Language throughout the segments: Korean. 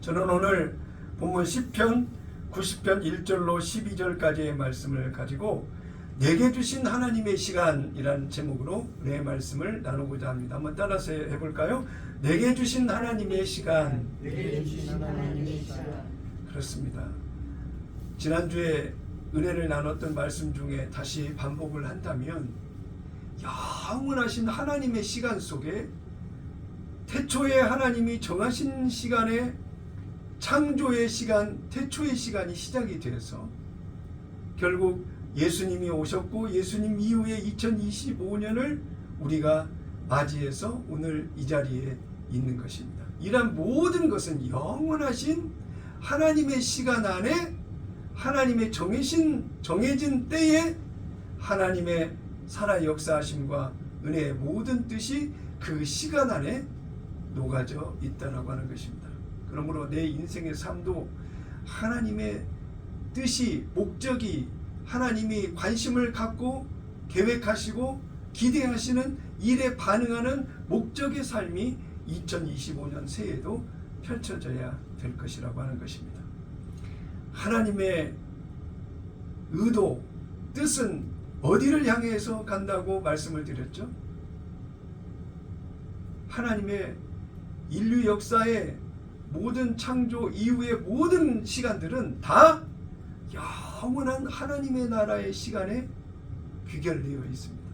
저는 오늘 본문 10편 90편 1절로 12절까지의 말씀을 가지고 내게 주신 하나님의 시간이라는 제목으로 내 말씀을 나누고자 합니다. 한번 따라서 해볼까요? 내게 주신 하나님의 시간. 내게 주신 하나님의 시간. 그렇습니다. 지난주에 은혜를 나눴던 말씀 중에 다시 반복을 한다면 영원하신 하나님의 시간 속에 태초에 하나님이 정하신 시간에 창조의 시간, 태초의 시간이 시작이 돼서 결국 예수님이 오셨고 예수님 이후에 2025년을 우리가 맞이해서 오늘 이 자리에 있는 것입니다. 이런 모든 것은 영원하신 하나님의 시간 안에 하나님의 정해진 때에 하나님의 살아 역사하심과 은혜의 모든 뜻이 그 시간 안에 녹아져 있다라고 하는 것입니다. 그러므로 내 인생의 삶도 하나님의 뜻이, 목적이, 하나님이 관심을 갖고 계획하시고 기대하시는 일에 반응하는 목적의 삶이 2025년 새해에도 펼쳐져야 될 것이라고 하는 것입니다. 하나님의 의도, 뜻은 어디를 향해서 간다고 말씀을 드렸죠? 하나님의 인류 역사의 모든 창조 이후의 모든 시간들은 다 영원한 하나님의 나라의 시간에 귀결되어 있습니다.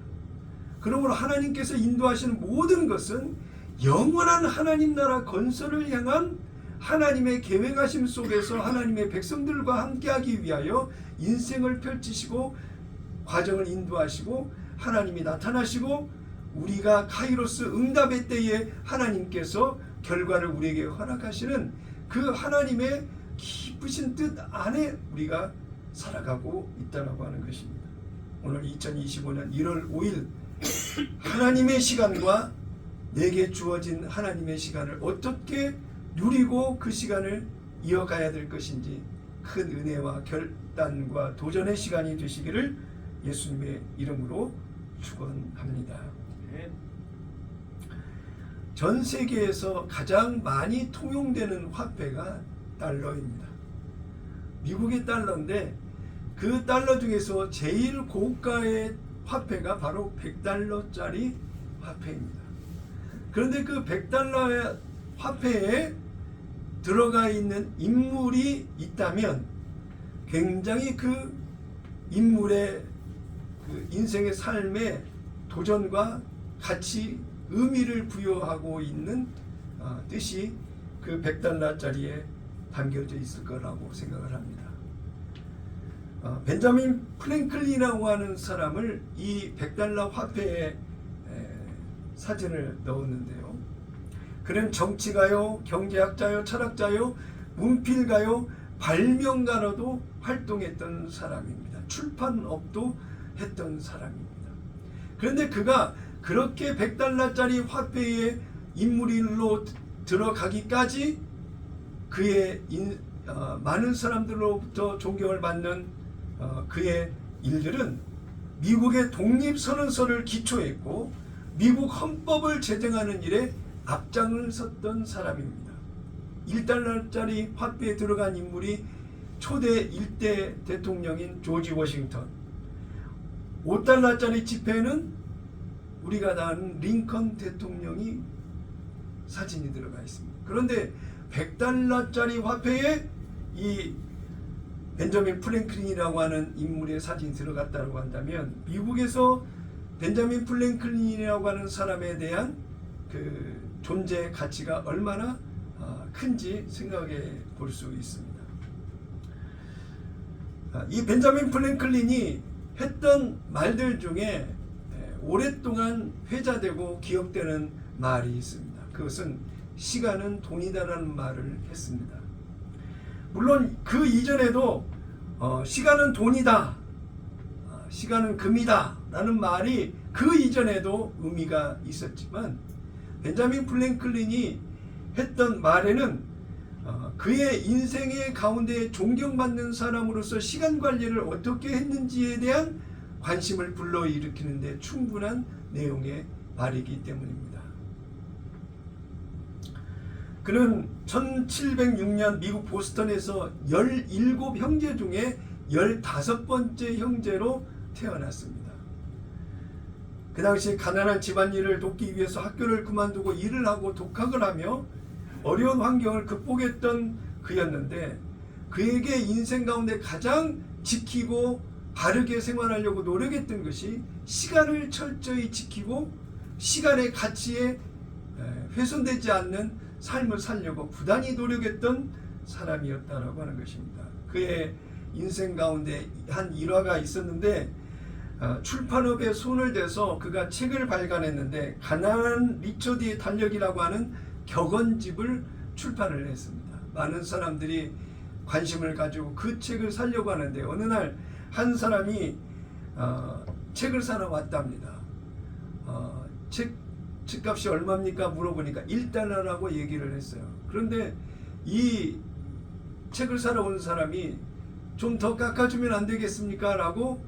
그러므로 하나님께서 인도하시는 모든 것은 영원한 하나님 나라 건설을 향한 하나님의 계획하심 속에서 하나님의 백성들과 함께하기 위하여 인생을 펼치시고 과정을 인도하시고 하나님이 나타나시고 우리가 카이로스 응답의 때에 하나님께서 결과를 우리에게 허락하시는 그 하나님의 기쁘신 뜻 안에 우리가 살아가고 있다고 하는 것입니다. 오늘 2025년 1월 5일 하나님의 시간과 내게 주어진 하나님의 시간을 어떻게 누리고 그 시간을 이어가야 될 것인지 큰 은혜와 결단과 도전의 시간이 되시기를 예수님의 이름으로 축원합니다. 전 세계에서 가장 많이 통용되는 화폐가 달러입니다. 미국의 달러인데 그 달러 중에서 제일 고가의 화폐가 바로 100달러짜리 화폐입니다. 그런데 그 100달러의 화폐에 들어가 있는 인물이 있다면 굉장히 그 인물의 그 인생의 삶의 도전과 가치, 의미를 부여하고 있는 뜻이 그 100달러짜리에 담겨져 있을 거라고 생각을 합니다. 벤자민 프랭클린이라고 하는 사람을 이 100달러 화폐에 사진을 넣었는데요. 그는 정치가요, 경제학자요, 철학자요, 문필가요, 발명가로도 활동했던 사람입니다. 출판업도 했던 사람입니다. 그런데 그가 그렇게 100달러짜리 화폐의 인물로 들어가기까지 그의 많은 사람들로부터 존경을 받는 그의 일들은 미국의 독립선언서를 기초했고 미국 헌법을 제정하는 일에 앞장을 섰던 사람입니다. 1달러짜리 화폐에 들어간 인물이 초대 1대 대통령인 조지 워싱턴, 5달러짜리 지폐에는 우리가 다 아는 링컨 대통령이 사진이 들어가 있습니다. 그런데 100달러짜리 화폐에 이 벤자민 프랭클린이라고 하는 인물의 사진이 들어갔다고 한다면 미국에서 벤자민 프랭클린이라고 하는 사람에 대한 그 존재 가치가 얼마나 큰지 생각해 볼 수 있습니다. 이 벤자민 프랭클린이 했던 말들 중에 오랫동안 회자되고 기억되는 말이 있습니다. 그것은 시간은 돈이다라는 말을 했습니다. 물론 그 이전에도 시간은 돈이다, 시간은 금이다 라는 말이 그 이전에도 의미가 있었지만 벤자민 프랭클린이 했던 말에는 그의 인생의 가운데 존경받는 사람으로서 시간 관리를 어떻게 했는지에 대한 관심을 불러일으키는 데 충분한 내용의 말이기 때문입니다. 그는 1706년 미국 보스턴에서 17형제 중에 15번째 형제로 태어났습니다. 그 당시 가난한 집안일을 돕기 위해서 학교를 그만두고 일을 하고 독학을 하며 어려운 환경을 극복했던 그였는데, 그에게 인생 가운데 가장 지키고 바르게 생활하려고 노력했던 것이 시간을 철저히 지키고 시간의 가치에 훼손되지 않는 삶을 살려고 부단히 노력했던 사람이었다라고 하는 것입니다. 그의 인생 가운데 한 일화가 있었는데, 출판업에 손을 대서 그가 책을 발간했는데 가난한 리처드의 달력이라고 하는 격언집을 출판을 했습니다. 많은 사람들이 관심을 가지고 그 책을 사려고 하는데, 어느 날 한 사람이 책을 사러 왔답니다. 책값이 얼마입니까? 물어보니까 $1라고 얘기를 했어요. 그런데 이 책을 사러 온 사람이 좀 더 깎아주면 안 되겠습니까? 라고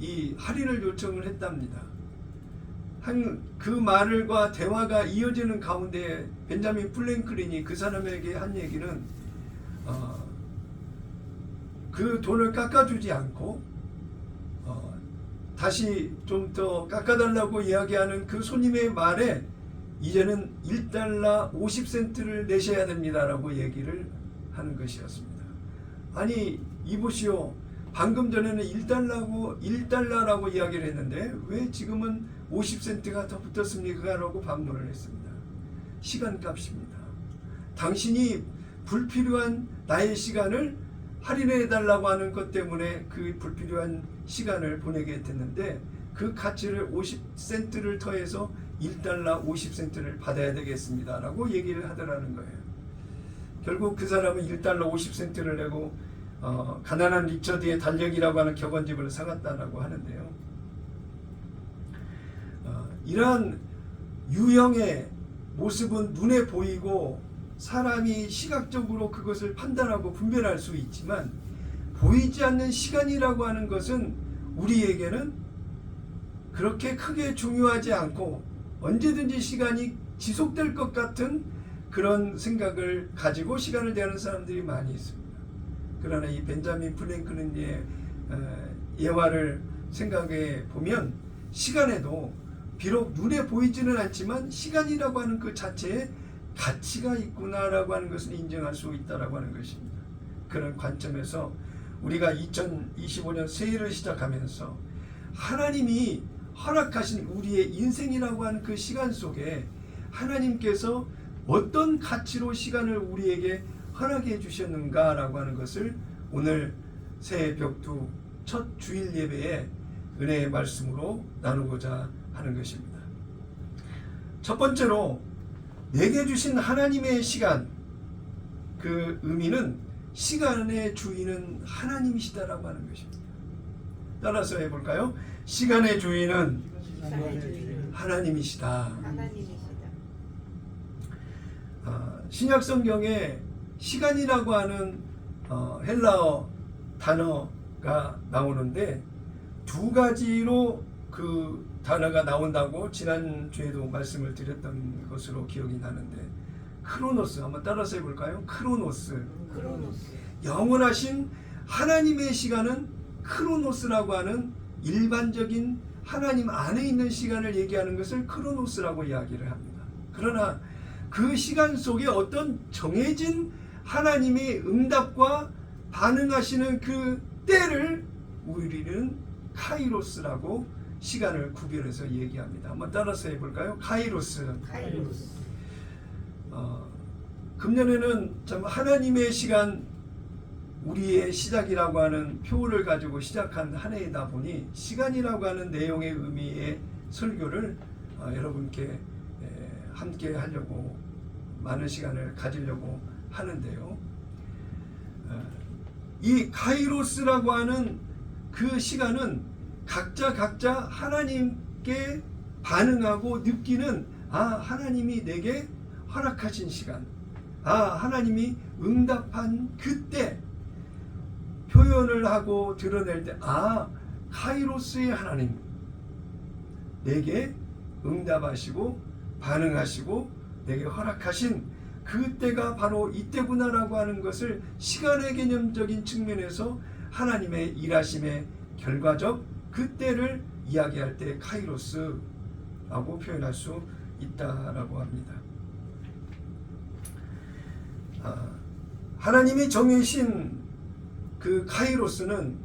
이 할인을 요청을 했답니다. 그 말과 대화가 이어지는 가운데 벤자민 플랭클린이 그 사람에게 한 얘기는 그 돈을 깎아주지 않고 다시 좀 더 깎아달라고 이야기하는 그 손님의 말에 이제는 $1 50센트를 내셔야 됩니다라고 얘기를 하는 것이었습니다. 아니 이보시오, 방금 전에는 $1라고 이야기를 했는데 왜 지금은 50센트가 더 붙었습니까? 라고 반문을 했습니다. 시간값입니다. 당신이 불필요한 나의 시간을 할인해달라고 하는 것 때문에 그 불필요한 시간을 보내게 됐는데, 그 가치를 50센트를 더해서 $1 50센트를 받아야 되겠습니다 라고 얘기를 하더라는 거예요. 결국 그 사람은 $1 50센트를 내고 가난한 리처드의 달력이라고 하는 격언집을 사갔다라고 하는데요. 이러한 유형의 모습은 눈에 보이고 사람이 시각적으로 그것을 판단하고 분별할 수 있지만, 보이지 않는 시간이라고 하는 것은 우리에게는 그렇게 크게 중요하지 않고 언제든지 시간이 지속될 것 같은 그런 생각을 가지고 시간을 대하는 사람들이 많이 있습니다. 그러나 이 벤자민 플랭클린의 예화를 생각해 보면 시간에도 비록 눈에 보이지는 않지만 시간이라고 하는 그 자체에 가치가 있구나라고 하는 것을 인정할 수 있다라고 하는 것입니다. 그런 관점에서 우리가 2025년 새해를 시작하면서 하나님이 허락하신 우리의 인생이라고 하는 그 시간 속에 하나님께서 어떤 가치로 시간을 우리에게 허락해 주셨는가라고 하는 것을 오늘 새해 벽두 첫 주일 예배에 은혜의 말씀으로 나누고자 하는 것입니다. 첫 번째로 내게 주신 하나님의 시간, 그 의미는 시간의 주인은 하나님이시다라고 하는 것입니다. 따라서 해볼까요? 시간의 주인은 하나님이시다. 신약 성경에 시간이라고 하는 헬라어 단어가 나오는데 두 가지로 그 단어가 나온다고 지난주에도 말씀을 드렸던 것으로 기억이 나는데, 크로노스 한번 따라서 해볼까요? 크로노스. 영원하신 하나님의 시간은 크로노스라고 하는 일반적인 하나님 안에 있는 시간을 얘기하는 것을 크로노스라고 이야기를 합니다. 그러나 그 시간 속에 어떤 정해진 하나님의 응답과 반응하시는 그 때를 우리는 카이로스라고 시간을 구별해서 얘기합니다. 한번 따라서 해볼까요? 카이로스. 금년에는 참 하나님의 시간, 우리의 시작이라고 하는 표를 가지고 시작한 한 해이다 보니 시간이라고 하는 내용의 의미의 설교를 여러분께 함께 하려고 많은 시간을 가지려고 하는데요. 이 카이로스라고 하는 그 시간은 각자 하나님께 반응하고 느끼는 하나님이 내게 허락하신 시간, 하나님이 응답한 그때 표현을 하고 드러낼 때 카이로스의 하나님 내게 응답하시고 반응하시고 내게 허락하신 그때가 바로 이때구나라고 하는 것을 시간의 개념적인 측면에서 하나님의 일하심의 결과적 그때를 이야기할 때 카이로스라고 표현할 수 있다라고 합니다. 하나님이 정해신 그 카이로스는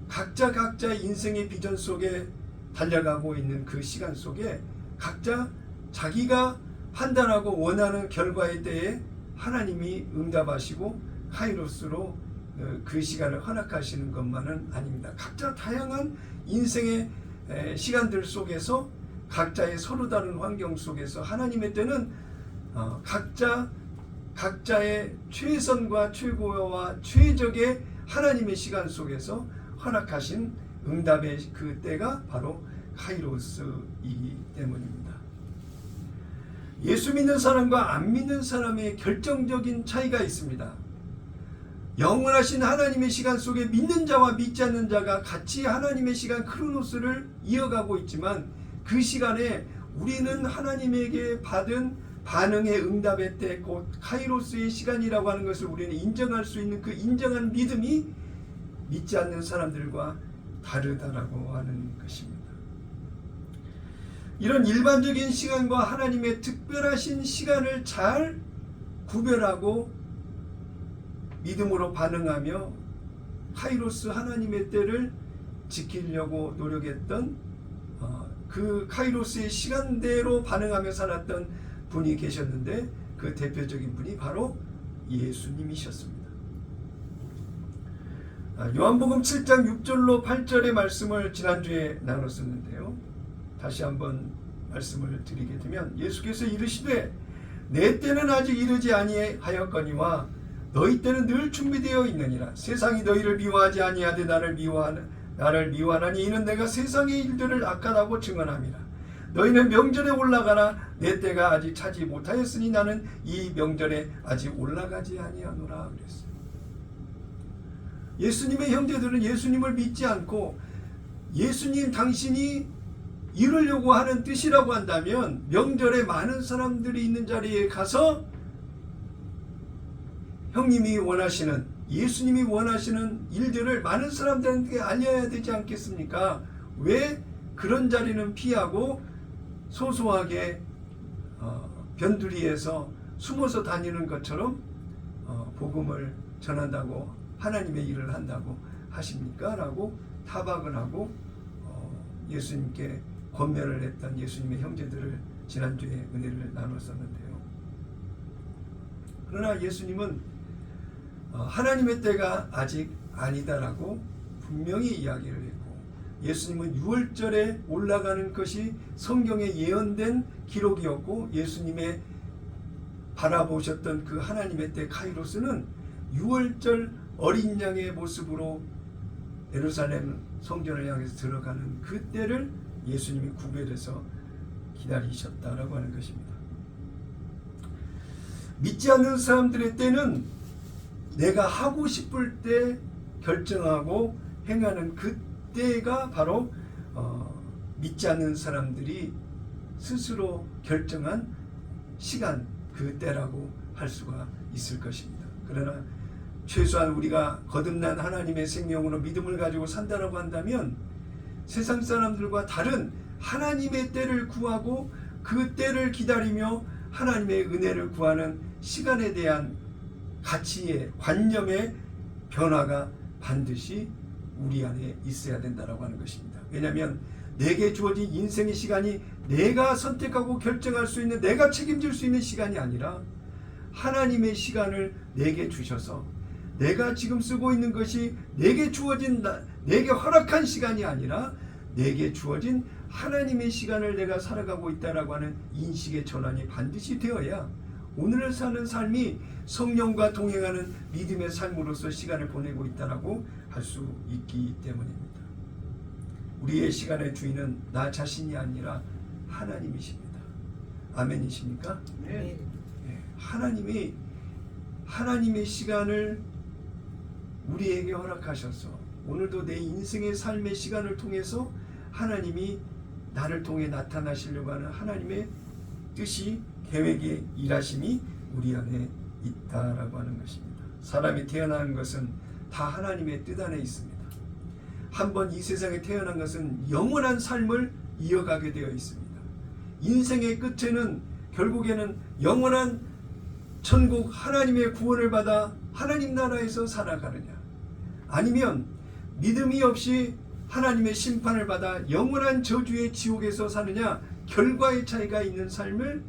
각자의 인생의 비전 속에 달려가고 있는 그 시간 속에 각자 자기가 판단하고 원하는 결과에 대해 하나님이 응답하시고 카이로스로 그 시간을 허락하시는 것만은 아닙니다. 각자 다양한 인생의 시간들 속에서 각자의 서로 다른 환경 속에서 하나님의 때는 각자의 최선과 최고와 최적의 하나님의 시간 속에서 허락하신 응답의 그 때가 바로 카이로스이기 때문입니다. 예수 믿는 사람과 안 믿는 사람의 결정적인 차이가 있습니다. 영원하신 하나님의 시간 속에 믿는 자와 믿지 않는 자가 같이 하나님의 시간 크로노스를 이어가고 있지만 그 시간에 우리는 하나님에게 받은 반응의 응답의 때 곧 카이로스의 시간이라고 하는 것을 우리는 인정할 수 있는 그 인정한 믿음이 믿지 않는 사람들과 다르다라고 하는 것입니다. 이런 일반적인 시간과 하나님의 특별하신 시간을 잘 구별하고 믿음으로 반응하며 카이로스 하나님의 때를 지키려고 노력했던 그 카이로스의 시간대로 반응하며 살았던 분이 계셨는데 그 대표적인 분이 바로 예수님이셨습니다. 요한복음 7장 6절로 8절의 말씀을 지난주에 나눴었는데요. 다시 한번 말씀을 드리게 되면 예수께서 이르시되 내 때는 아직 이르지 아니하였거니와 너희 때는 늘 준비되어 있느니라. 세상이 너희를 미워하지 아니하되 나를 미워하나니 이는 내가 세상의 일들을 악하다고 증언함이라. 너희는 명절에 올라가라. 내 때가 아직 차지 못하였으니 나는 이 명절에 아직 올라가지 아니하노라 그랬어요. 예수님의 형제들은 예수님을 믿지 않고 예수님 당신이 이루려고 하는 뜻이라고 한다면 명절에 많은 사람들이 있는 자리에 가서 형님이 원하시는 예수님이 원하시는 일들을 많은 사람들에게 알려야 되지 않겠습니까? 왜 그런 자리는 피하고 소소하게 변두리에서 숨어서 다니는 것처럼 복음을 전한다고 하나님의 일을 한다고 하십니까? 라고 타박을 하고 예수님께 권면을 했던 예수님의 형제들을 지난주에 은혜를 나눴었는데요. 그러나 예수님은 하나님의 때가 아직 아니다라고 분명히 이야기를 했고 예수님은 6월절에 올라가는 것이 성경에 예언된 기록이었고 예수님의 바라보셨던 그 하나님의 때 카이로스는 6월절 어린 양의 모습으로 예루살렘 성전을 향해서 들어가는 그 때를 예수님이 구별해서 기다리셨다라고 하는 것입니다. 믿지 않는 사람들의 때는 내가 하고 싶을 때 결정하고 행하는 그 때가 바로 믿지 않는 사람들이 스스로 결정한 시간 그 때라고 할 수가 있을 것입니다. 그러나 최소한 우리가 거듭난 하나님의 생명으로 믿음을 가지고 산다라고 한다면 세상 사람들과 다른 하나님의 때를 구하고 그 때를 기다리며 하나님의 은혜를 구하는 시간에 대한 가치의 관념의 변화가 반드시 우리 안에 있어야 된다라고 하는 것입니다. 왜냐하면 내게 주어진 인생의 시간이 내가 선택하고 결정할 수 있는 내가 책임질 수 있는 시간이 아니라 하나님의 시간을 내게 주셔서 내가 지금 쓰고 있는 것이 내게 주어진 내게 허락한 시간이 아니라 내게 주어진 하나님의 시간을 내가 살아가고 있다라고 하는 인식의 전환이 반드시 되어야 오늘을 사는 삶이 성령과 동행하는 믿음의 삶으로서 시간을 보내고 있다라고 할 수 있기 때문입니다. 우리의 시간의 주인은 나 자신이 아니라 하나님이십니다. 아멘이십니까? 네. 하나님의 시간을 우리에게 허락하셔서 오늘도 내 인생의 삶의 시간을 통해서 하나님이 나를 통해 나타나시려고 하는 하나님의 뜻이 계획의 일하심이 우리 안에 있다라고 하는 것입니다. 사람이 태어나는 것은 다 하나님의 뜻 안에 있습니다. 한번 이 세상에 태어난 것은 영원한 삶을 이어가게 되어 있습니다. 인생의 끝에는 결국에는 영원한 천국 하나님의 구원을 받아 하나님 나라에서 살아가느냐, 아니면 믿음이 없이 하나님의 심판을 받아 영원한 저주의 지옥에서 사느냐, 결과의 차이가 있는 삶을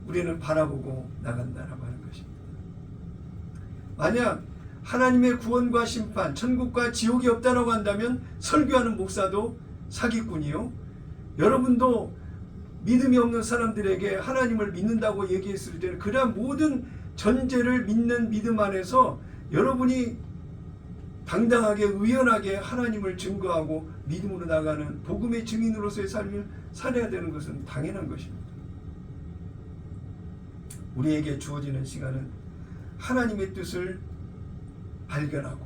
우리는 바라보고 나간다라고 하는 것입니다. 만약 하나님의 구원과 심판, 천국과 지옥이 없다라고 한다면 설교하는 목사도 사기꾼이요, 여러분도 믿음이 없는 사람들에게 하나님을 믿는다고 얘기했을 때는 그러한 모든 전제를 믿는 믿음 안에서 여러분이 당당하게 의연하게 하나님을 증거하고 믿음으로 나가는 복음의 증인으로서의 삶을 살아야 되는 것은 당연한 것입니다. 우리에게 주어지는 시간은 하나님의 뜻을 발견하고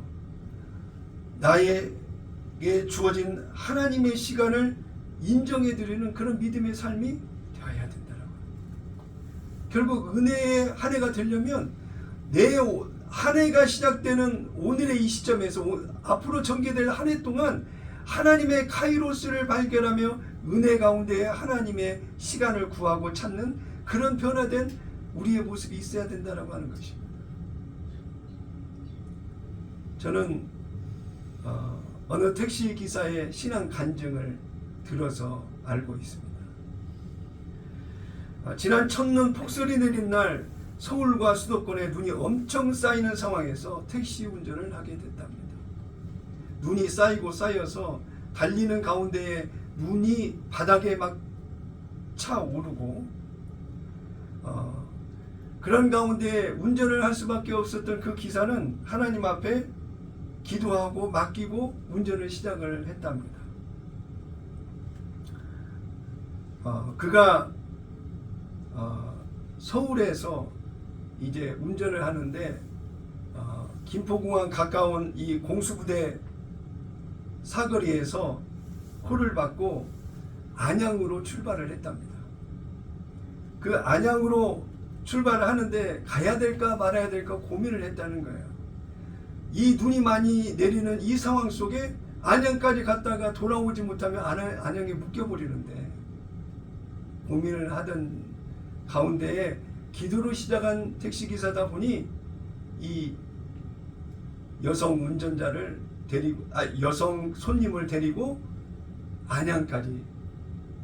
나에게 주어진 하나님의 시간을 인정해드리는 그런 믿음의 삶이 되어야 된다라고. 결국 은혜의 한 해가 되려면 내 한 해가 시작되는 오늘의 이 시점에서 앞으로 전개될 한 해 동안 하나님의 카이로스를 발견하며 은혜 가운데 하나님의 시간을 구하고 찾는 그런 변화된 우리의 모습이 있어야 된다라고 하는 것입니다. 저는 어느 택시 기사의 신앙 간증을 들어서 알고 있습니다. 지난 첫눈 폭설이 내린 날 서울과 수도권에 눈이 엄청 쌓이는 상황에서 택시 운전을 하게 됐답니다. 눈이 쌓이고 쌓여서 달리는 가운데에 눈이 바닥에 막 차오르고 그런 가운데 운전을 할 수밖에 없었던 그 기사는 하나님 앞에 기도하고 맡기고 운전을 시작을 했답니다. 그가 서울에서 이제 운전을 하는데 김포공항 가까운 이 공수부대 사거리에서 콜을 받고 안양으로 출발을 했답니다. 그 안양으로 출발을 하는데 가야 될까 말아야 될까 고민을 했다는 거예요. 이 눈이 많이 내리는 이 상황 속에 안양까지 갔다가 돌아오지 못하면 안양에 묶여버리는데 고민을 하던 가운데에 기도로 시작한 택시기사다 보니 이 여성 운전자를 데리고 여성 손님을 데리고 안양까지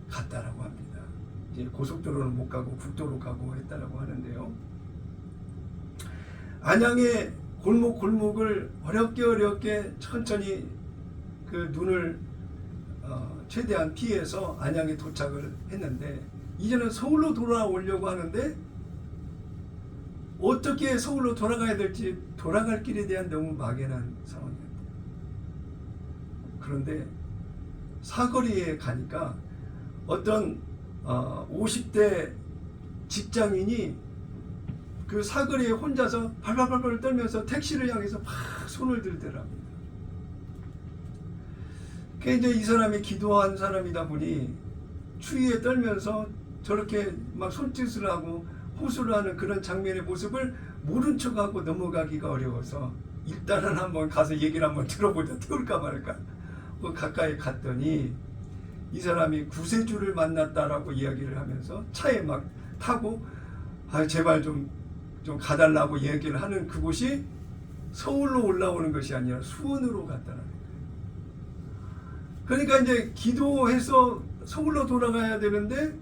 갔다라고 합니다. 이제 고속도로는 못 가고 국도로 가고 했다라고 하는데요. 안양의 골목골목을 어렵게 천천히 그 눈을 최대한 피해서 안양에 도착을 했는데 이제는 서울로 돌아오려고 하는데 어떻게 서울로 돌아가야 될지 돌아갈 길에 대한 너무 막연한 상황이었대요. 그런데 사거리에 가니까 어떤 50대 직장인이 그 사거리에 혼자서 발발발발 떨면서 택시를 향해서 막 손을 들더랍니다. 이제 이 사람이 기도한 사람이다 보니 추위에 떨면서 저렇게 막 손짓을 하고 호소를 하는 그런 장면의 모습을 모른 척하고 넘어가기가 어려워서 일단은 한번 가서 얘기를 한번 들어보자, 태울까 말까. 가까이 갔더니 이 사람이 구세주를 만났다라고 이야기를 하면서 차에 막 타고 제발 좀 가달라고 얘기를 하는 그곳이 서울로 올라오는 것이 아니라 수원으로 갔다는 거예요. 그러니까 이제 기도해서 서울로 돌아가야 되는데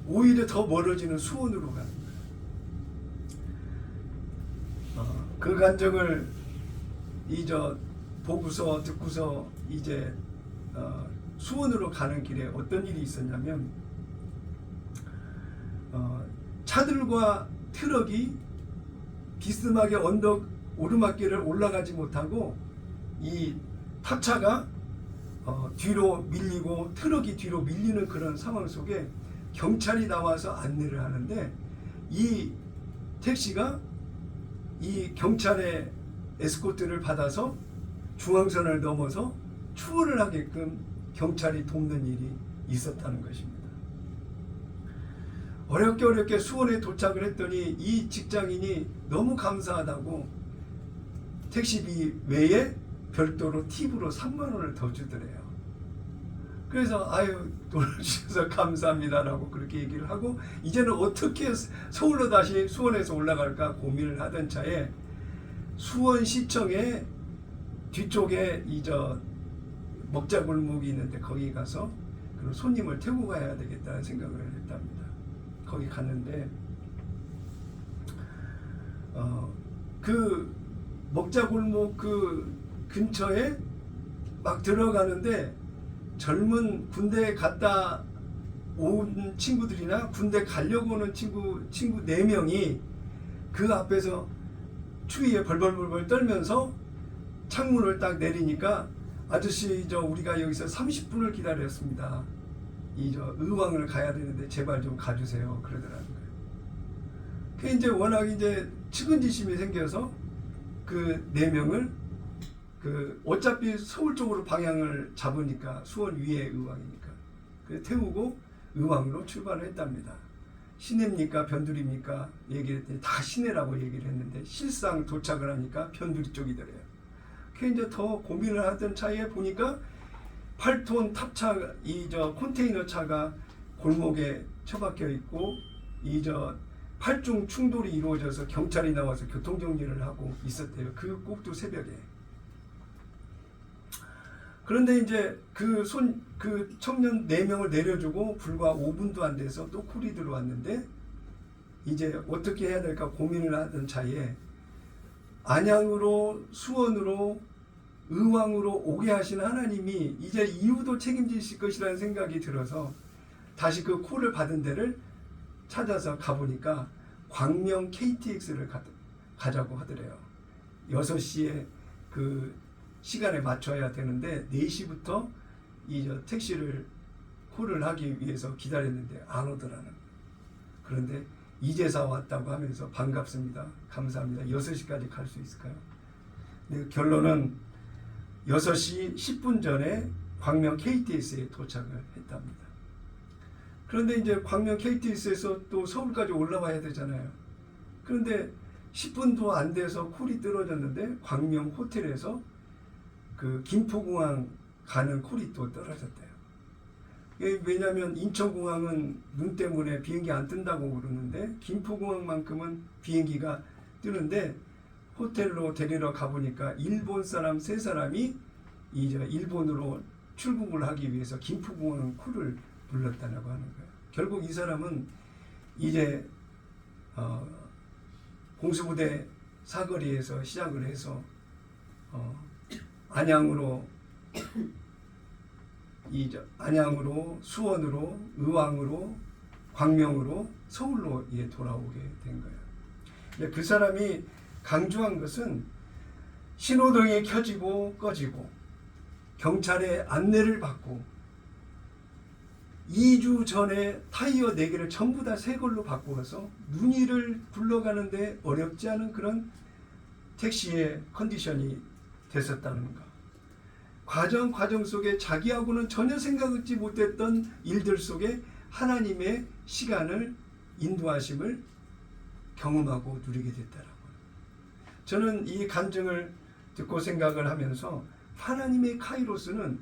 오히려 더 멀어지는 수원으로 가는 거예요. 그 간증을 보고서 듣고서 이제 수원으로 가는 길에 어떤 일이 있었냐면 차들과 트럭이 비스듬하게 언덕 오르막길을 올라가지 못하고 이 탑차가 뒤로 밀리고 트럭이 뒤로 밀리는 그런 상황 속에 경찰이 나와서 안내를 하는데 이 택시가 이 경찰의 에스코트를 받아서 중앙선을 넘어서 추월을 하게끔 경찰이 돕는 일이 있었다는 것입니다. 어렵게 수원에 도착을 했더니 이 직장인이 너무 감사하다고 택시비 외에 별도로 팁으로 3만 원을 더 주더래요. 그래서 아유 돈을 주셔서 감사합니다라고 그렇게 얘기를 하고 이제는 어떻게 서울로 다시 수원에서 올라갈까 고민을 하던 차에 수원시청에 뒤쪽에 먹자골목이 있는데 거기 가서 그 손님을 태우고 가야 되겠다는 생각을 했답니다. 거기 갔는데 그 먹자골목 그 근처에 막 들어가는데 젊은 군대 갔다 온 친구들이나 군대 가려고 오는 친구 4명이 그 앞에서 추위에 벌벌벌 떨면서 창문을 딱 내리니까 아저씨 우리가 여기서 30분을 기다렸습니다. 의왕을 가야 되는데 제발 좀 가주세요. 그러더라는 거예요. 그 이제 워낙 이제 측은지심이 생겨서 그 4명을 어차피 서울 쪽으로 방향을 잡으니까 수원 위에 의왕이니까 그 태우고 의왕으로 출발을 했답니다. 시내입니까 변두리입니까 얘기를 했더니 다 시내라고 얘기를 했는데 실상 도착을 하니까 변두리 쪽이더래요. 그 이제 더 고민을 하던 차에 보니까 8톤 탑차 컨테이너 차가 골목에 처박혀 있고 8중 충돌이 이루어져서 경찰이 나와서 교통정리를 하고 있었대요. 그 꼭두 새벽에. 그런데 이제 그 청년 4명을 내려주고 불과 5분도 안 돼서 또 콜이 들어왔는데 이제 어떻게 해야 될까 고민을 하던 차에 안양으로 수원으로 의왕으로 오게 하신 하나님이 이제 이후도 책임지실 것이라는 생각이 들어서 다시 그 콜을 받은 데를 찾아서 가보니까 광명 KTX를 가자고 하더래요. 6시에 그 시간에 맞춰야 되는데 4시부터 택시를 콜을 하기 위해서 기다렸는데 안 오더라는 거예요. 그런데 이제서 왔다고 하면서 반갑습니다. 감사합니다. 6시까지 갈 수 있을까요? 네, 결론은 6시 10분 전에 광명 KTX에 도착을 했답니다. 그런데 이제 광명 KTX에서 또 서울까지 올라와야 되잖아요. 그런데 10분도 안 돼서 콜이 떨어졌는데 광명 호텔에서 그 김포공항 가는 콜이 또 떨어졌대요. 왜냐하면 인천공항은 눈 때문에 비행기 안 뜬다고 그러는데 김포공항만큼은 비행기가 뜨는데 호텔로 데리러 가보니까 일본 사람 3사람이 일본으로 출국을 하기 위해서 김포공항 콜을 불렀다고 하는 거예요. 결국 이 사람은 이제 공수부대 사거리에서 시작을 해서 안양으로 수원으로 의왕으로 광명으로 서울로 돌아오게 된 거예요. 그 사람이 강조한 것은 신호등이 켜지고 꺼지고 경찰의 안내를 받고 2주 전에 타이어 4개를 전부 다 새 걸로 바꾸어서 문의를 굴러가는데 어렵지 않은 그런 택시의 컨디션이 됐었다는 것. 과정 속에 자기하고는 전혀 생각하지 못했던 일들 속에 하나님의 시간을 인도하심을 경험하고 누리게 됐다라고. 저는 이 간증을 듣고 생각을 하면서 하나님의 카이로스는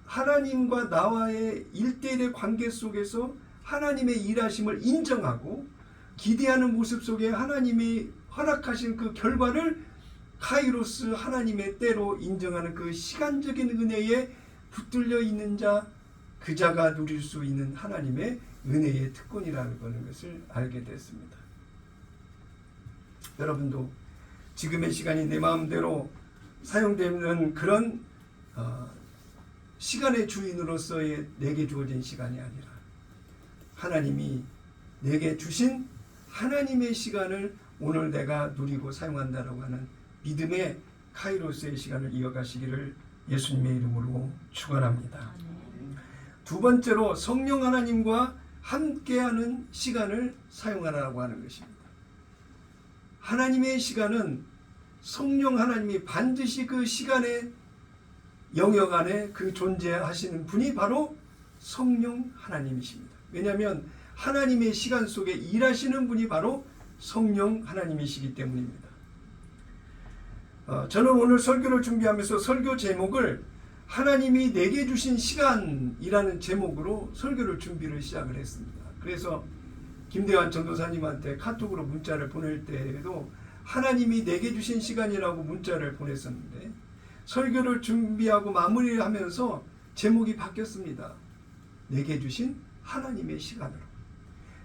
하나님과 나와의 1대1의 관계 속에서 하나님의 일하심을 인정하고 기대하는 모습 속에 하나님이 허락하신 그 결과를 카이로스 하나님의 때로 인정하는 그 시간적인 은혜에 붙들려 있는 자, 그 자가 누릴 수 있는 하나님의 은혜의 특권이라는 것을 알게 됐습니다. 여러분도 지금의 시간이 내 마음대로 사용되는 그런 시간의 주인으로서의 내게 주어진 시간이 아니라 하나님이 내게 주신 하나님의 시간을 오늘 내가 누리고 사용한다라고 하는 믿음의 카이로스의 시간을 이어가시기를 예수님의 이름으로 축원합니다. 두 번째로 성령 하나님과 함께하는 시간을 사용하라고 하는 것입니다. 하나님의 시간은 성령 하나님이 반드시 그 시간의 영역 안에 그 존재하시는 분이 바로 성령 하나님이십니다. 왜냐하면 하나님의 시간 속에 일하시는 분이 바로 성령 하나님이시기 때문입니다. 저는 오늘 설교를 준비하면서 설교 제목을 하나님이 내게 주신 시간이라는 제목으로 설교를 준비를 시작을 했습니다. 그래서 김대환 전도사님한테 카톡으로 문자를 보낼 때에도 하나님이 내게 주신 시간이라고 문자를 보냈었는데 설교를 준비하고 마무리를 하면서 제목이 바뀌었습니다. 내게 주신 하나님의 시간으로.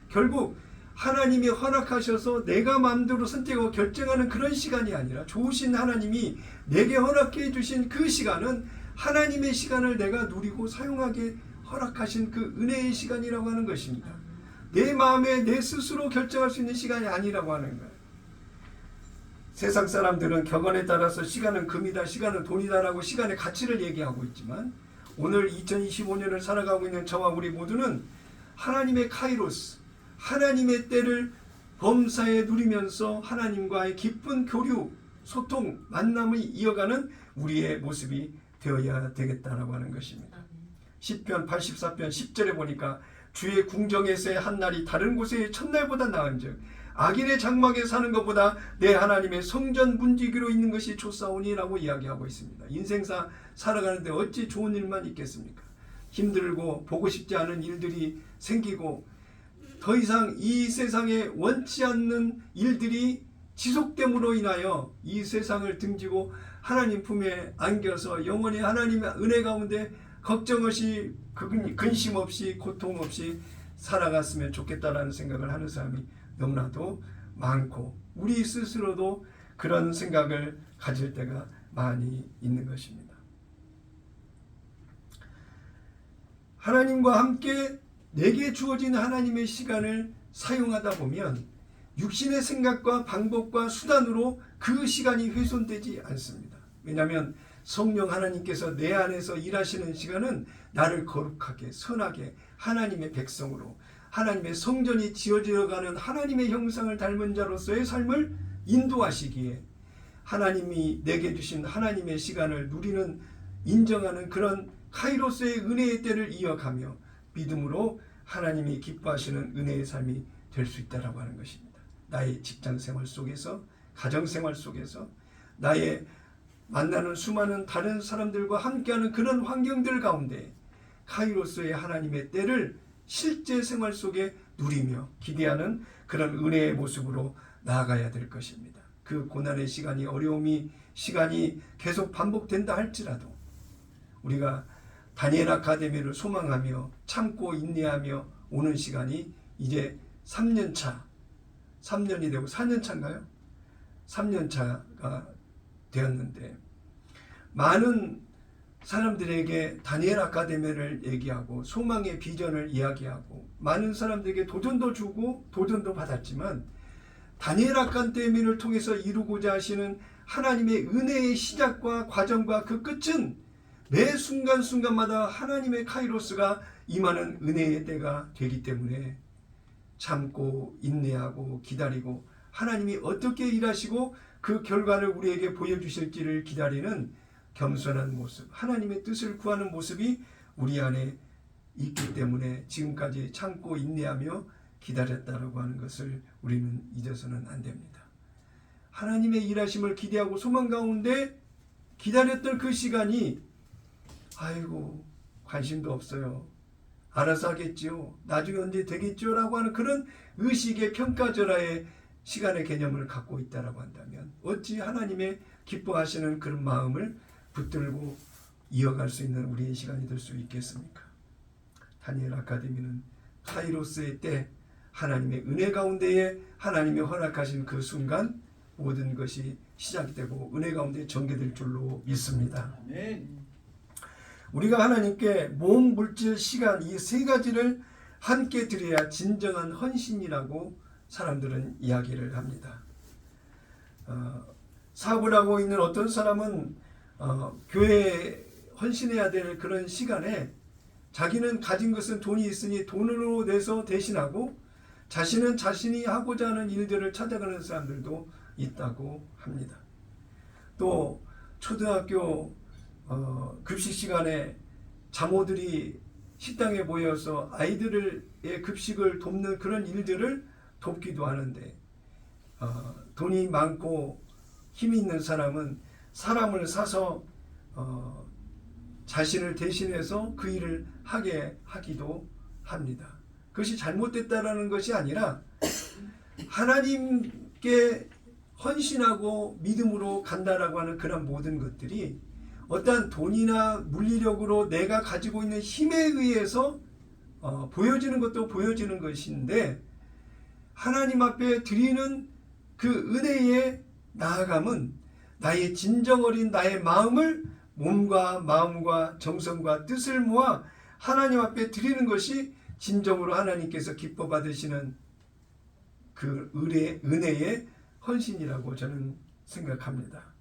결국 하나님이 허락하셔서 내가 마음대로 선택하고 결정하는 그런 시간이 아니라 좋으신 하나님이 내게 허락해 주신 그 시간은 하나님의 시간을 내가 누리고 사용하게 허락하신 그 은혜의 시간이라고 하는 것입니다. 내 마음에 내 스스로 결정할 수 있는 시간이 아니라고 하는 거예요. 세상 사람들은 격언에 따라서 시간은 금이다, 시간은 돈이다라고 시간의 가치를 얘기하고 있지만 오늘 2025년을 살아가고 있는 저와 우리 모두는 하나님의 카이로스, 하나님의 때를 범사에 누리면서 하나님과의 깊은 교류, 소통, 만남을 이어가는 우리의 모습이 되어야 되겠다라고 하는 것입니다. 시편 84편 10절에 보니까 주의 궁정에서의 한 날이 다른 곳의 첫날보다 나은즉 악인의 장막에 사는 것보다 내 하나님의 성전 문지기로 있는 것이 좋사오니라고 이야기하고 있습니다. 인생사 살아가는데 어찌 좋은 일만 있겠습니까? 힘들고 보고 싶지 않은 일들이 생기고 더 이상 이 세상에 원치 않는 일들이 지속됨으로 인하여 이 세상을 등지고 하나님 품에 안겨서 영원히 하나님의 은혜 가운데 걱정 없이 근심 없이 고통 없이 살아갔으면 좋겠다라는 생각을 하는 사람이 너무나도 많고 우리 스스로도 그런 생각을 가질 때가 많이 있는 것입니다. 하나님과 함께 내게 주어진 하나님의 시간을 사용하다 보면 육신의 생각과 방법과 수단으로 그 시간이 훼손되지 않습니다. 왜냐하면 성령 하나님께서 내 안에서 일하시는 시간은 나를 거룩하게 선하게 하나님의 백성으로 하나님의 성전이 지어져가는 하나님의 형상을 닮은 자로서의 삶을 인도하시기에 하나님이 내게 주신 하나님의 시간을 누리는 인정하는 그런 카이로스의 은혜의 때를 이어가며 믿음으로 하나님이 기뻐하시는 은혜의 삶이 될 수 있다라고 하는 것입니다. 나의 직장생활 속에서 가정생활 속에서 나의 만나는 수많은 다른 사람들과 함께하는 그런 환경들 가운데 카이로스의 하나님의 때를 실제 생활 속에 누리며 기대하는 그런 은혜의 모습으로 나아가야 될 것입니다. 그 고난의 시간이 어려움이 시간이 계속 반복된다 할지라도 우리가 다니엘 아카데미를 소망하며 참고 인내하며 오는 시간이 이제 3년차 3년이 되고 4년차인가요? 3년차가 되었는데 많은 사람들에게 다니엘 아카데미를 얘기하고 소망의 비전을 이야기하고 많은 사람들에게 도전도 주고 도전도 받았지만 다니엘 아카데미를 통해서 이루고자 하시는 하나님의 은혜의 시작과 과정과 그 끝은 매 순간순간마다 하나님의 카이로스가 임하는 은혜의 때가 되기 때문에 참고 인내하고 기다리고 하나님이 어떻게 일하시고 그 결과를 우리에게 보여주실지를 기다리는 겸손한 모습, 하나님의 뜻을 구하는 모습이 우리 안에 있기 때문에 지금까지 참고 인내하며 기다렸다라고 하는 것을 우리는 잊어서는 안 됩니다. 하나님의 일하심을 기대하고 소망 가운데 기다렸던 그 시간이 아이고 관심도 없어요. 알아서 하겠지요. 나중에 언제 되겠지요. 라고 하는 그런 의식의 평가절하의 시간의 개념을 갖고 있다라고 한다면 어찌 하나님의 기뻐하시는 그런 마음을 붙들고 이어갈 수 있는 우리의 시간이 될 수 있겠습니까? 다니엘 아카데미는 카이로스의 때 하나님의 은혜 가운데에 하나님이 허락하신 그 순간 모든 것이 시작되고 은혜 가운데 전개될 줄로 믿습니다. 아멘. 우리가 하나님께 몸, 물질, 시간 이 세 가지를 함께 드려야 진정한 헌신이라고 사람들은 이야기를 합니다. 사업을 하고 있는 어떤 사람은 교회에 헌신해야 될 그런 시간에 자기는 가진 것은 돈이 있으니 돈으로 내서 대신하고 자신은 자신이 하고자 하는 일들을 찾아가는 사람들도 있다고 합니다. 또 초등학교 급식 시간에 자모들이 식당에 모여서 아이들의 급식을 돕는 그런 일들을 돕기도 하는데 돈이 많고 힘이 있는 사람은 사람을 사서 자신을 대신해서 그 일을 하게 하기도 합니다. 그것이 잘못됐다라는 것이 아니라 하나님께 헌신하고 믿음으로 간다라고 하는 그런 모든 것들이 어떠한 돈이나 물리력으로 내가 가지고 있는 힘에 의해서 보여지는 것도 보여지는 것인데, 하나님 앞에 드리는 그 은혜의 나아감은 나의 진정 어린 나의 마음을 몸과 마음과 정성과 뜻을 모아 하나님 앞에 드리는 것이 진정으로 하나님께서 기뻐 받으시는 그 은혜의 헌신이라고 저는 생각합니다.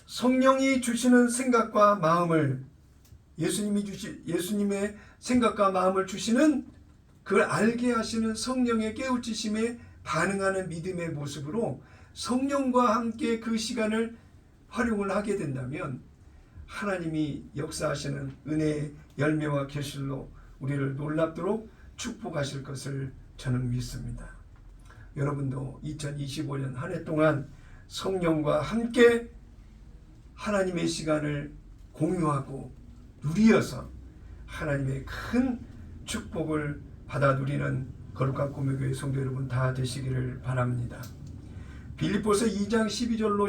성령이 주시는 생각과 마음을, 예수님의 생각과 마음을 주시는, 그걸 알게 하시는 성령의 깨우치심에 반응하는 믿음의 모습으로 성령과 함께 그 시간을 활용을 하게 된다면 하나님이 역사하시는 은혜의 열매와 결실로 우리를 놀랍도록 축복하실 것을 저는 믿습니다. 여러분도 2025년 한 해 동안 성령과 함께 하나님의 시간을 공유하고 누리어서 하나님의 큰 축복을 받아 누리는 거룩한 꿈의 성도 여러분 다 되시기를 바랍니다. 빌립보서 2장 12절로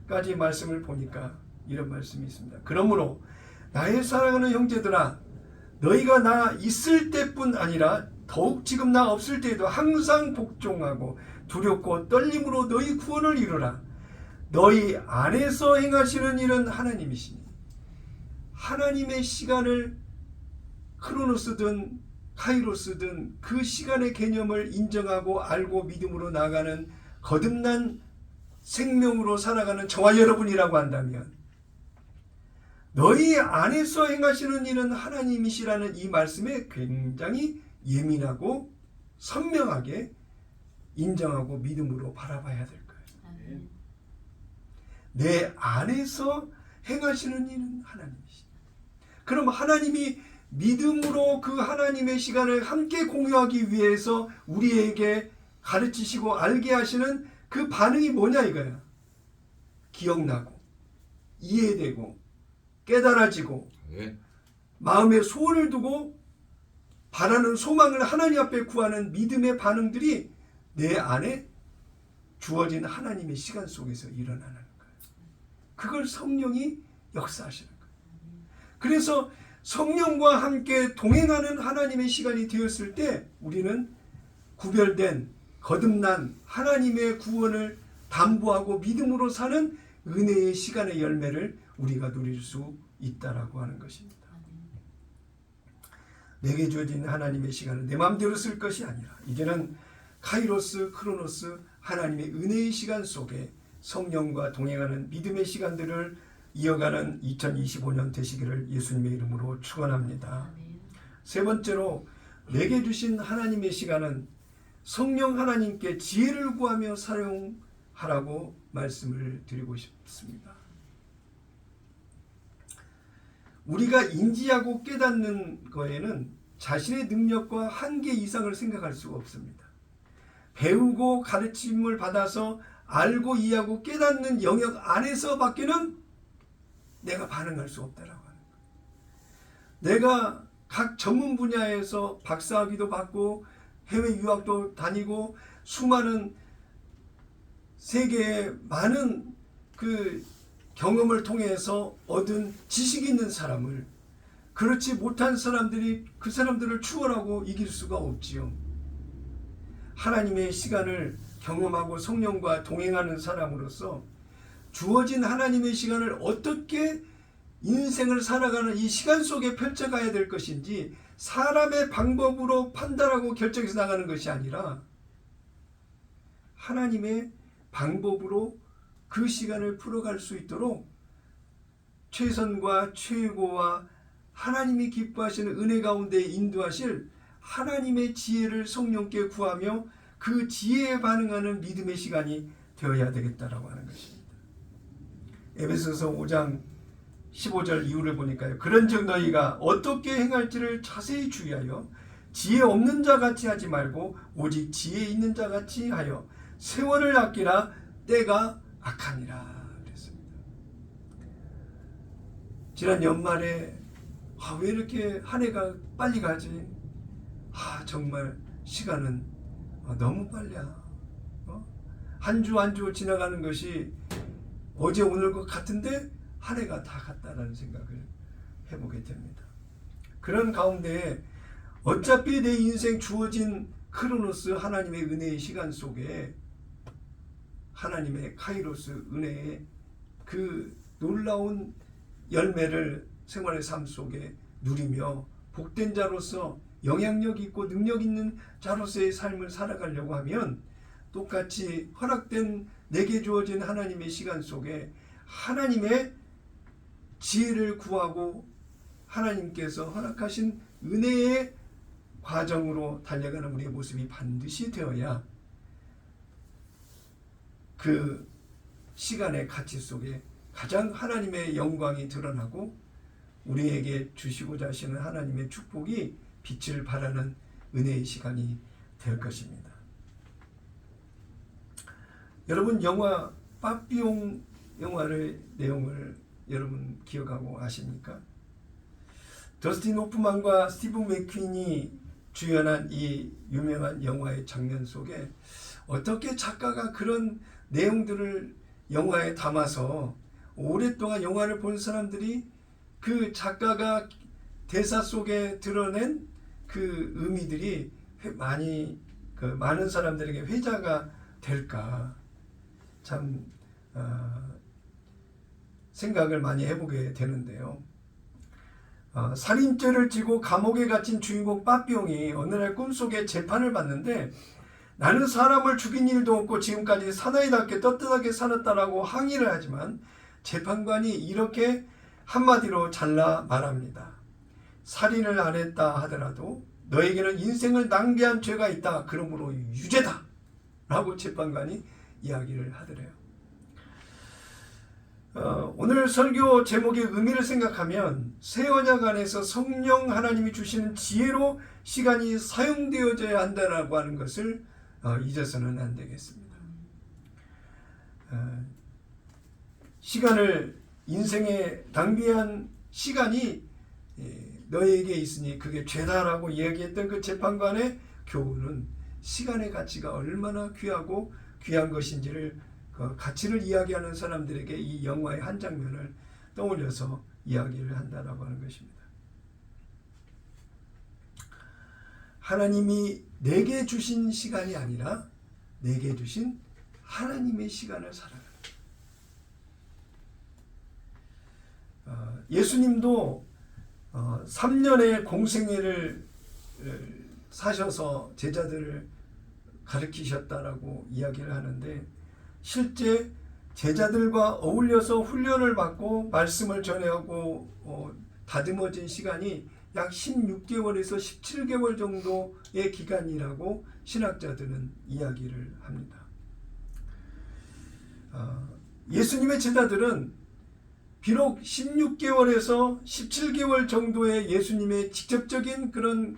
14절까지 말씀을 보니까 이런 말씀이 있습니다. 그러므로 나의 사랑하는 형제들아, 너희가 나 있을 때뿐 아니라 더욱 지금 나 없을 때에도 항상 복종하고 두렵고 떨림으로 너희 구원을 이루라. 너희 안에서 행하시는 일은 하나님이시니 하나님의 시간을 크로노스든 카이로스든 그 시간의 개념을 인정하고 알고 믿음으로 나아가는 거듭난 생명으로 살아가는 저와 여러분이라고 한다면 너희 안에서 행하시는 일은 하나님이시라는 이 말씀에 굉장히 예민하고 선명하게 인정하고 믿음으로 바라봐야 될 거예요. 내 안에서 행하시는 일은 하나님이시다. 그럼 하나님이 믿음으로 그 하나님의 시간을 함께 공유하기 위해서 우리에게 가르치시고 알게 하시는 그 반응이 뭐냐 이거야. 기억나고 이해되고 깨달아지고 마음에 소원을 두고 바라는 소망을 하나님 앞에 구하는 믿음의 반응들이 내 안에 주어진 하나님의 시간 속에서 일어나는 거예요. 그걸 성령이 역사하시는 거예요. 그래서 성령과 함께 동행하는 하나님의 시간이 되었을 때 우리는 구별된 거듭난 하나님의 구원을 담보하고 믿음으로 사는 은혜의 시간의 열매를 우리가 누릴 수 있다라고 하는 것입니다. 내게 주어진 하나님의 시간은 내 마음대로 쓸 것이 아니라 이제는 카이로스, 크로노스, 하나님의 은혜의 시간 속에 성령과 동행하는 믿음의 시간들을 이어가는 2025년 되시기를 예수님의 이름으로 축원합니다. 세 번째로 내게 주신 하나님의 시간은 성령 하나님께 지혜를 구하며 사용하라고 말씀을 드리고 싶습니다. 우리가 인지하고 깨닫는 거에는 자신의 능력과 한계 이상을 생각할 수가 없습니다. 배우고 가르침을 받아서 알고 이해하고 깨닫는 영역 안에서 밖에는 내가 반응할 수 없다라고 하는 거예요. 내가 각 전문 분야에서 박사학위도 받고 해외 유학도 다니고 수많은 세계의 많은 그 경험을 통해서 얻은 지식이 있는 사람을 그렇지 못한 사람들이 그 사람들을 추월하고 이길 수가 없지요. 하나님의 시간을 경험하고 성령과 동행하는 사람으로서 주어진 하나님의 시간을 어떻게 인생을 살아가는 이 시간 속에 펼쳐가야 될 것인지 사람의 방법으로 판단하고 결정해서 나가는 것이 아니라 하나님의 방법으로 그 시간을 풀어갈 수 있도록 최선과 최고와 하나님이 기뻐하시는 은혜 가운데 인도하실 하나님의 지혜를 성령께 구하며 그 지혜에 반응하는 믿음의 시간이 되어야 되겠다라고 하는 것입니다. 에베소서 5장 15절 이후를 보니까요. 그런즉 너희가 어떻게 행할지를 자세히 주의하여 지혜 없는 자 같이 하지 말고 오직 지혜 있는 자 같이 하여 세월을 아끼라 때가 악하니라 그랬습니다. 지난 연말에 왜 이렇게 한 해가 빨리 가지? 정말 시간은 너무 빨리야. 한 주 한 주 지나가는 것이 어제 오늘 것 같은데 한 해가 다 갔다라는 생각을 해보게 됩니다. 그런 가운데 어차피 내 인생 주어진 크로노스 하나님의 은혜의 시간 속에 하나님의 카이로스 은혜의 그 놀라운 열매를 생활의 삶 속에 누리며 복된 자로서 영향력 있고 능력 있는 자로서의 삶을 살아가려고 하면 똑같이 허락된 내게 주어진 하나님의 시간 속에 하나님의 지혜를 구하고 하나님께서 허락하신 은혜의 과정으로 달려가는 우리의 모습이 반드시 되어야 그 시간의 가치 속에 가장 하나님의 영광이 드러나고 우리에게 주시고자 하시는 하나님의 축복이 빛을 발하는 은혜의 시간이 될 것입니다. 여러분 영화 빠삐용 영화의 내용을 여러분 기억하고 아십니까? 더스틴 호프만과 스티브 맥퀸이 주연한 이 유명한 영화의 장면 속에 어떻게 작가가 그런 내용들을 영화에 담아서 오랫동안 영화를 본 사람들이 그 작가가 대사 속에 드러낸 그 의미들이 많은 사람들에게 회자가 될까 참 생각을 많이 해보게 되는데요. 살인죄를 지고 감옥에 갇힌 주인공 빠삐용이 어느 날 꿈속에 재판을 받는데 나는 사람을 죽인 일도 없고 지금까지 사나이답게 떳떳하게 살았다라고 항의를 하지만 재판관이 이렇게 한마디로 잘라 말합니다. 살인을 안 했다 하더라도 너에게는 인생을 낭비한 죄가 있다. 그러므로 유죄다. 라고 재판관이 이야기를 하더래요. 오늘 설교 제목의 의미를 생각하면 새 언약 안에서 성령 하나님이 주시는 지혜로 시간이 사용되어져야 한다라고 하는 것을 잊어서는 안 되겠습니다. 시간을 인생에 낭비한 시간이 너에게 있으니 그게 죄다라고 이야기했던 그 재판관의 교훈은 시간의 가치가 얼마나 귀하고 귀한 것인지를 그 가치를 이야기하는 사람들에게 이 영화의 한 장면을 떠올려서 이야기를 한다라고 하는 것입니다. 하나님이 내게 주신 시간이 아니라 내게 주신 하나님의 시간을 살아가는 예수님도 3년의 공생애를 사셔서 제자들을 가르치셨다라고 이야기를 하는데 실제 제자들과 어울려서 훈련을 받고 말씀을 전하고 다듬어진 시간이 약 16개월에서 17개월 정도의 기간이라고 신학자들은 이야기를 합니다. 예수님의 제자들은 비록 16개월에서 17개월 정도의 예수님의 직접적인 그런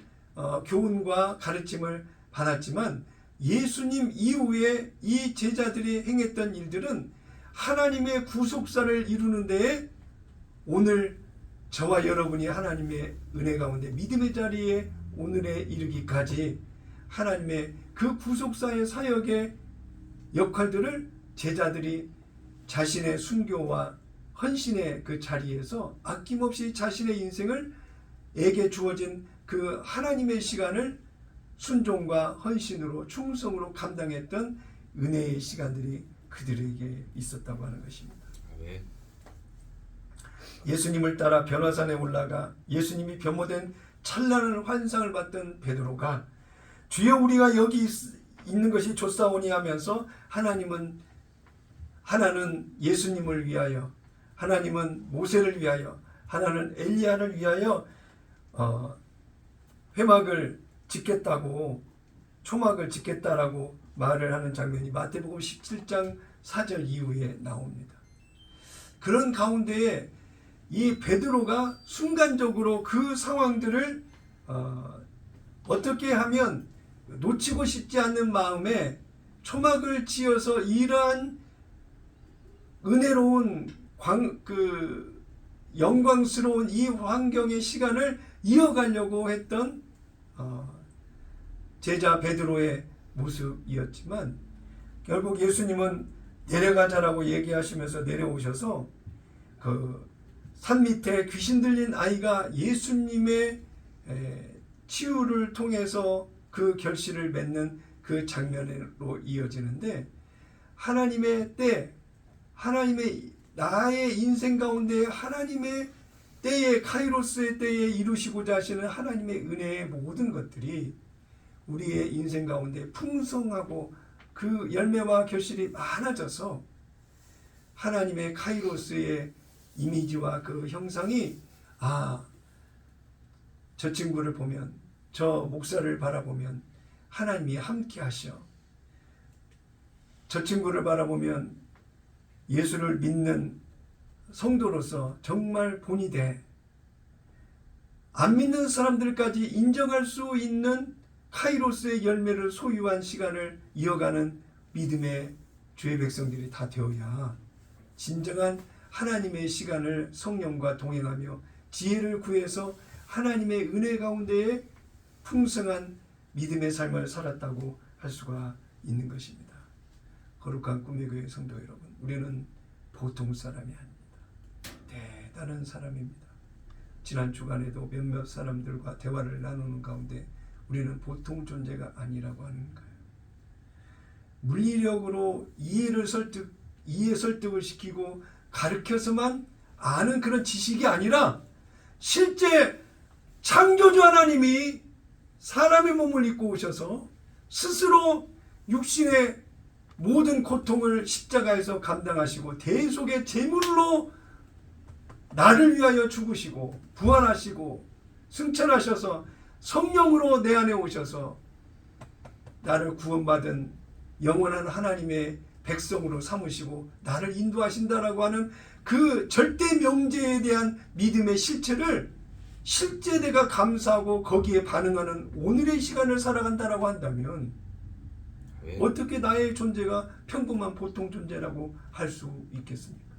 교훈과 가르침을 받았지만 예수님 이후에 이 제자들이 행했던 일들은 하나님의 구속사를 이루는 데에 오늘 저와 여러분이 하나님의 은혜 가운데 믿음의 자리에 오늘에 이르기까지 하나님의 그 구속사의 사역의 역할들을 제자들이 자신의 순교와 헌신의 그 자리에서 아낌없이 자신의 인생을 에게 주어진 그 하나님의 시간을 순종과 헌신으로 충성으로 감당했던 은혜의 시간들이 그들에게 있었다고 하는 것입니다. 아멘. 예수님을 따라 변화산에 올라가 예수님이 변모된 찬란한 환상을 봤던 베드로가 주여 우리가 여기 있는 것이 좋사오니 하면서 하나는 예수님을 위하여 하나님은 모세를 위하여 하나는 엘리야를 위하여 회막을 짓겠다고 초막을 짓겠다라고 말을 하는 장면이 마태복음 17장 4절 이후에 나옵니다. 그런 가운데에 이 베드로가 순간적으로 그 상황들을 어떻게 하면 놓치고 싶지 않는 마음에 초막을 지어서 이러한 은혜로운 영광스러운 이 환경의 시간을 이어가려고 했던 제자 베드로의 모습이었지만 결국 예수님은 내려가자라고 얘기하시면서 내려오셔서 그 산 밑에 귀신 들린 아이가 예수님의 치유를 통해서 그 결실을 맺는 그 장면으로 이어지는데 하나님의 때, 하나님의 나의 인생 가운데 하나님의 때에 카이로스의 때에 이루시고자 하시는 하나님의 은혜의 모든 것들이 우리의 인생 가운데 풍성하고 그 열매와 결실이 많아져서 하나님의 카이로스의 이미지와 그 형상이 저 친구를 보면 저 목사를 바라보면 하나님이 함께 하셔. 저 친구를 바라보면 예수를 믿는 성도로서 정말 본이 돼. 안 믿는 사람들까지 인정할 수 있는 카이로스의 열매를 소유한 시간을 이어가는 믿음의 주의 백성들이 다 되어야 진정한 하나님의 시간을 성령과 동행하며 지혜를 구해서 하나님의 은혜 가운데에 풍성한 믿음의 삶을 살았다고 할 수가 있는 것입니다. 거룩한 꿈의 교회 성도 여러분, 우리는 보통 사람이 아닙니다. 대단한 사람입니다. 지난 주간에도 몇몇 사람들과 대화를 나누는 가운데 우리는 보통 존재가 아니라고 하는 거예요. 물리력으로 이해 설득을 시키고 가르쳐서만 아는 그런 지식이 아니라 실제 창조주 하나님이 사람의 몸을 입고 오셔서 스스로 육신의 모든 고통을 십자가에서 감당하시고 대속의 제물로 나를 위하여 죽으시고 부활하시고 승천하셔서 성령으로 내 안에 오셔서 나를 구원받은 영원한 하나님의 백성으로 삼으시고 나를 인도하신다라고 하는 그 절대 명제에 대한 믿음의 실체를 실제 내가 감사하고 거기에 반응하는 오늘의 시간을 살아간다라고 한다면 어떻게 나의 존재가 평범한 보통 존재라고 할 수 있겠습니까?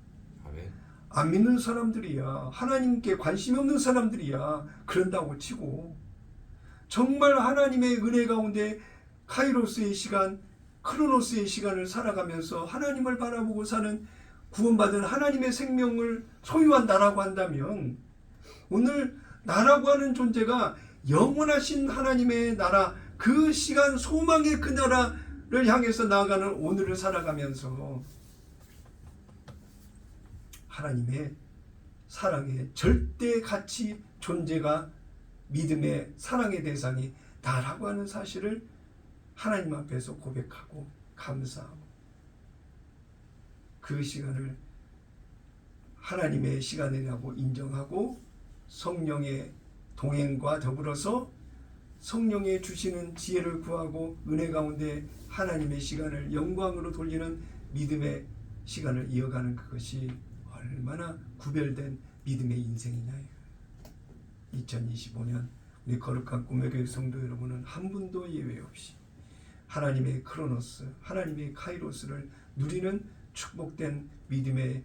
안 믿는 사람들이야, 하나님께 관심이 없는 사람들이야 그런다고 치고 정말 하나님의 은혜 가운데 카이로스의 시간, 크로노스의 시간을 살아가면서 하나님을 바라보고 사는 구원받은 하나님의 생명을 소유한다라고 한다면 오늘 나라고 하는 존재가 영원하신 하나님의 나라, 그 시간 소망의 그 나라를 향해서 나아가는 오늘을 살아가면서 하나님의 사랑의 절대 가치 존재가 믿음의 사랑의 대상이 나라고 하는 사실을 하나님 앞에서 고백하고 감사하고 그 시간을 하나님의 시간이라고 인정하고 성령의 동행과 더불어서 성령의 주시는 지혜를 구하고 은혜 가운데 하나님의 시간을 영광으로 돌리는 믿음의 시간을 이어가는 그것이 얼마나 구별된 믿음의 인생이냐. 2025년 우리 거룩한 꿈의 교회 성도 여러분은 한 분도 예외 없이 하나님의 크로노스, 하나님의 카이로스를 누리는 축복된 믿음의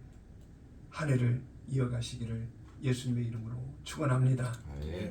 한 해를 이어가시기를 예수님의 이름으로 축원합니다.